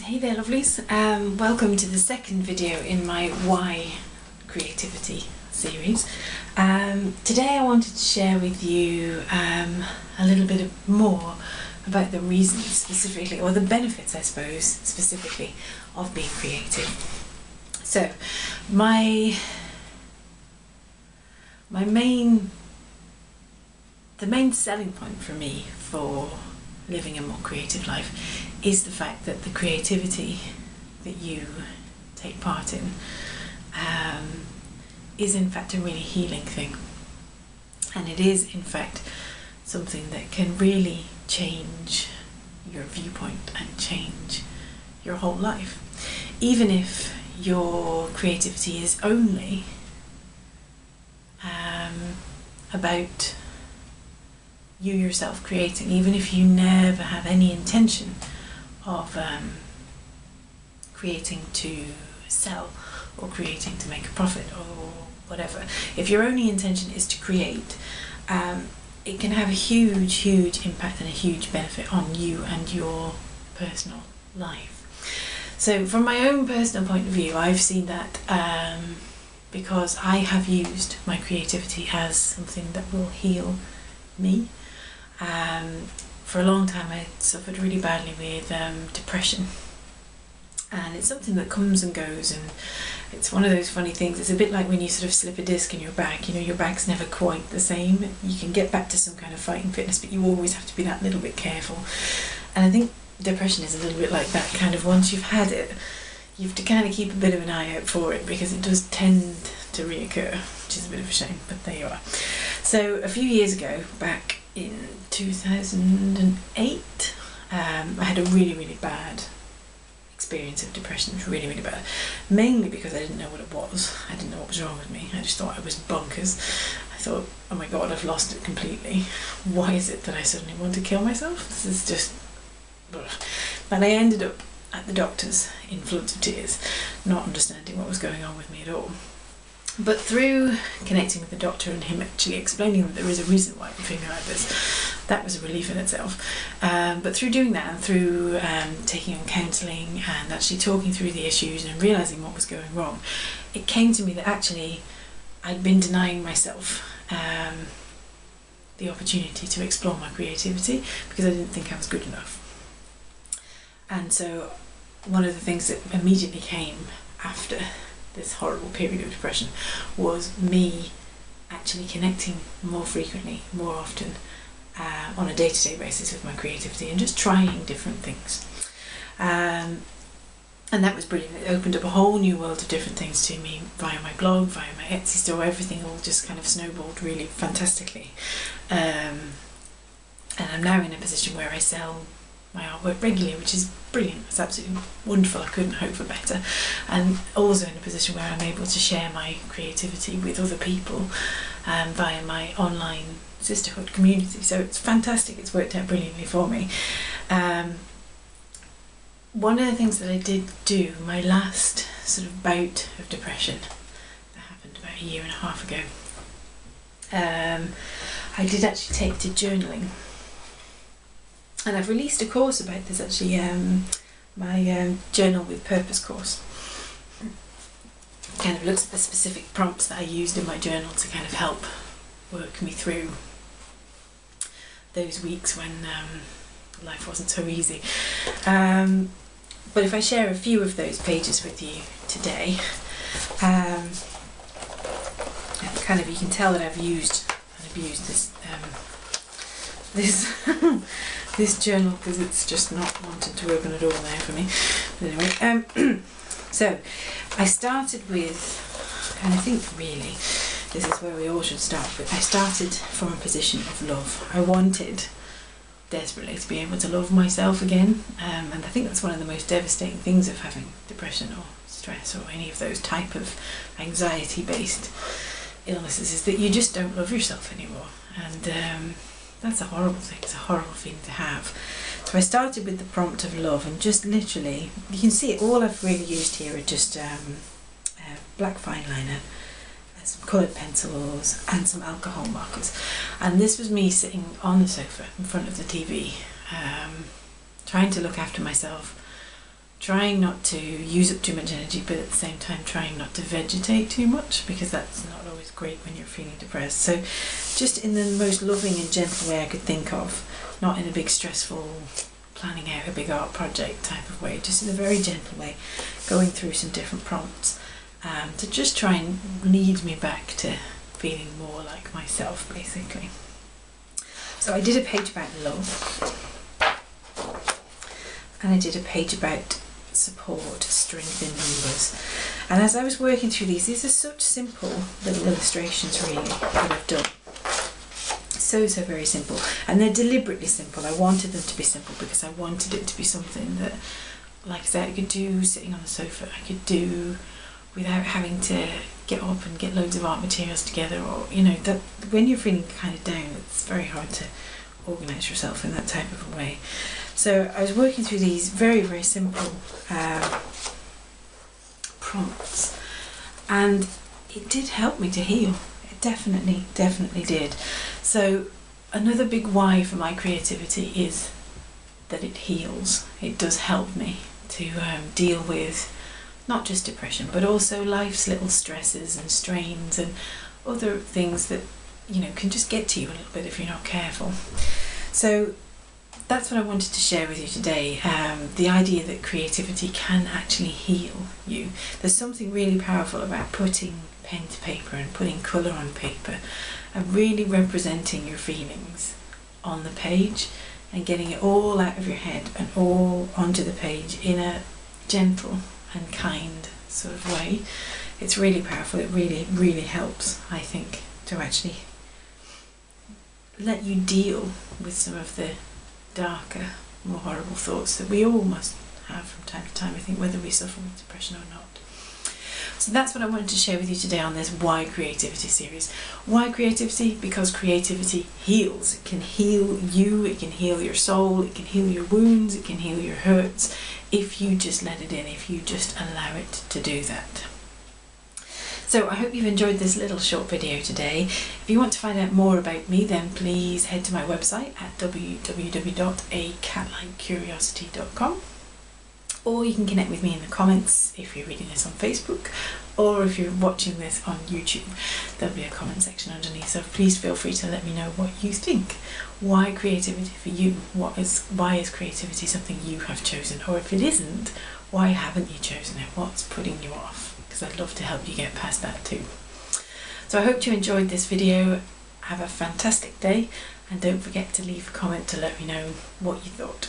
Hey there lovelies, welcome to the second video in my Why Creativity series. Today I wanted to share with you a little bit more about the reasons specifically, or the benefits I suppose specifically, of being creative. So the main selling point for me for living a more creative life is the fact that the creativity that you take part in is in fact a really healing thing, and it is in fact something that can really change your viewpoint and change your whole life. Even if your creativity is only about you yourself creating, even if you never have any intention of creating to sell or creating to make a profit or whatever, if your only intention is to create, it can have a huge impact and a huge benefit on you and your personal life. So from my own personal point of view, I've seen that because I have used my creativity as something that will heal me. For a long time I suffered really badly with depression, and it's something that comes and goes, and it's one of those funny things. It's a bit like when you sort of slip a disc in your back, you know, your back's never quite the same. You can get back to some kind of fighting fitness, but you always have to be that little bit careful. And I think depression is a little bit like that, kind of. Once you've had it, you have to kind of keep a bit of an eye out for it, because it does tend to reoccur, which is a bit of a shame, but there you are. So a few years ago, back in 2008, I had a really bad experience of depression. It was really bad, mainly because I didn't know what it was. I didn't know what was wrong with me. I just thought I was bonkers. I thought, oh my god, I've lost it completely. Why is it that I suddenly want to kill myself? This is just... And I ended up at the doctor's in floods of tears, not understanding what was going on with me at all. But through connecting with the doctor and him actually explaining that there is a reason why I'm feeling like this, that was a relief in itself. But through doing that, and through taking on counselling and actually talking through the issues and realising what was going wrong, it came to me that actually I'd been denying myself the opportunity to explore my creativity because I didn't think I was good enough. And so one of the things that immediately came after this horrible period of depression was me actually connecting more frequently, more often, on a day-to-day basis with my creativity, and just trying different things. And that was brilliant. It opened up a whole new world of different things to me via my blog, via my Etsy store. Everything all just kind of snowballed really fantastically. And I'm now in a position where I sell my artwork regularly, which is brilliant. It's absolutely wonderful. I couldn't hope for better. And also in a position where I'm able to share my creativity with other people via my online sisterhood community. So it's fantastic. It's worked out brilliantly for me. One of the things that I did do, my last sort of bout of depression, that happened about a year and a half ago, I did actually take to journaling. And I've released a course about this actually, my Journal with Purpose course. Kind of looks at the specific prompts that I used in my journal to kind of help work me through those weeks when life wasn't so easy. But if I share a few of those pages with you today, kind of you can tell that I've used and abused this this journal, because it's just not wanting to open at all now for me. But anyway, so I started with, and I think really this is where we all should start with, I started from a position of love. I wanted desperately to be able to love myself again, and I think that's one of the most devastating things of having depression or stress or any of those type of anxiety based illnesses, is that you just don't love yourself anymore. And that's a horrible thing. It's a horrible thing to have. So I started with the prompt of love, and just literally, you can see it, all I've really used here are just black fine liner, some coloured pencils and some alcohol markers. And this was me sitting on the sofa in front of the TV, trying to look after myself, trying not to use up too much energy, but at the same time trying not to vegetate too much, because that's not always great when you're feeling depressed. So just in the most loving and gentle way I could think of, not in a big stressful planning out a big art project type of way, just in a very gentle way, going through some different prompts to just try and lead me back to feeling more like myself, basically. So I did a page about love, and I did a page about support, strength in numbers. And as I was working through these are such simple little illustrations really that I've done. So very simple, and they're deliberately simple. I wanted them to be simple because I wanted it to be something that, like I said, I could do sitting on the sofa. I could do without having to get up and get loads of art materials together, or that when you're feeling kind of down, it's very hard to organise yourself in that type of a way. So I was working through these very simple prompts, and it did help me to heal. It definitely did. So another big why for my creativity is that it heals. It does help me to deal with not just depression, but also life's little stresses and strains and other things that can just get to you a little bit if you're not careful. So that's what I wanted to share with you today, the idea that creativity can actually heal you. There's something really powerful about putting pen to paper and putting colour on paper and really representing your feelings on the page and getting it all out of your head and all onto the page in a gentle and kind sort of way. It's really powerful. It really helps, I think, to actually let you deal with some of the darker, more horrible thoughts that we all must have from time to time, I think, whether we suffer with depression or not. So that's what I wanted to share with you today on this Why Creativity series. Why creativity? Because creativity heals. It can heal you, it can heal your soul, it can heal your wounds, it can heal your hurts, if you just let it in, if you just allow it to do that. So I hope you've enjoyed this little short video today. If you want to find out more about me, then please head to my website at www.acatlikecuriosity.com, or you can connect with me in the comments if you're reading this on Facebook, or if you're watching this on YouTube. There'll be a comment section underneath, so please feel free to let me know what you think. Why creativity for you? Why is creativity something you have chosen? Or if it isn't, why haven't you chosen it? What's putting you off? Because I'd love to help you get past that too. So I hope you enjoyed this video. Have a fantastic day, and don't forget to leave a comment to let me know what you thought.